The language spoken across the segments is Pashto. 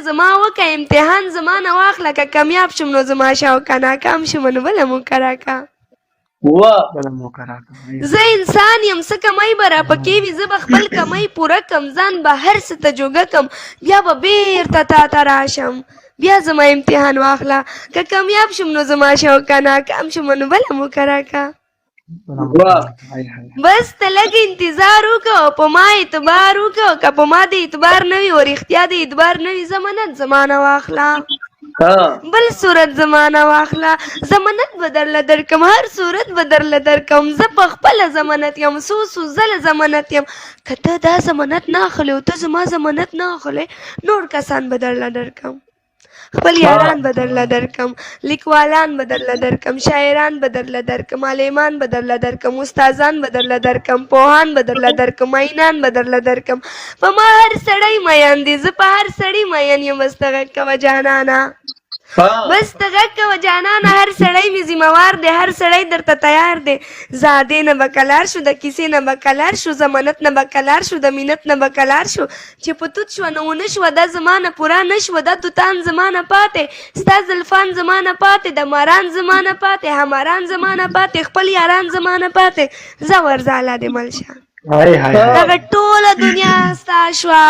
زما وکه امتحان زما نه واخله که کامیاب شم نو زما شه او که ناکام شم نو بله موقع راکه زه انسان یم څه کمی به راپکې وي زه به خپل کمی پوره کم ځان به هر څه ته جوګه کم بیا به بیرته تا ته راشم بیا زما امتحان واخله که کامیاب شم نو زما شه او که ناکام شم نو بله موقع راکه بس ته لږ انتظار وکړه په ما اعتبار وکړه که په ما د اعتبار نه وي او رښتیا د اعتبار نه وي ضمانت زمانه واخله بل صورت زمانه واخله ضمانت به درله درکم هر صورت به درله درکم زه په خپله ضمانت یم څو ځله ضمانت یم که ته دا ضمانت نه اخلې او ته زما ضمانت نه اخلې نور کسان به درله درکم خپل یاران به درله درکم لیکوالان به درله درکم شاعران به درله درکم عالمان به درله درکم استادان به درله درکم پوهان به درله درکم مینان به درله درکم په ما هر سړی مین دی زه په هر سړي مین یم بس ته غږ کوه جانانه بس ته غږ کوه جانانه هر سړی مې ذمهوار دی هر سړی درته تیار دی زادې نه به کلار شو د کیسې نه به کلار شو ضمانت نه به کلار شو د مینت نه به کلار شو چې په توت شوه نو ونه شوه دا زما نه پوره نه شوه دا توتان زما نه پاتې ستا زلفان زما نه پاتې د ماران زما نه پاتې هماران زما نه پاتې خپل یاران زما نه پاتې ځه ورځه الله دې مل شه دغه ټوله دنیا ستا شوه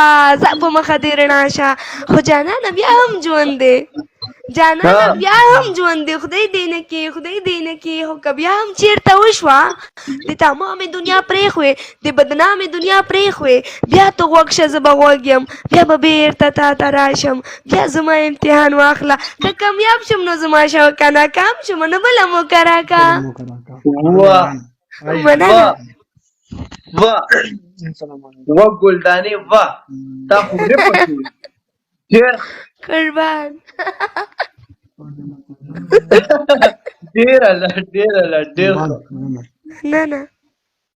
ځه په مخه دې رڼا شه خو جانانه بیا هم ژوند دی جانانه بیا هم ژوند دی خدای دې نه کړي خدای دې نه کړي خو که بیا هم چېرته وشوه د تمامې دنیا پرېښوې د بدنامې دنیا پرېښوې بیا ته غوږ شه زه به غوږ یم بیا به بېرته تا ته راشم بیا زما امتحان واخله که کامیاب شم نو زما شه او که ناکام شم نو بله موقع راکه مننه واه ګلدانې واه تا خو مې پکې قربان ډېره ډېره ډېر نه نه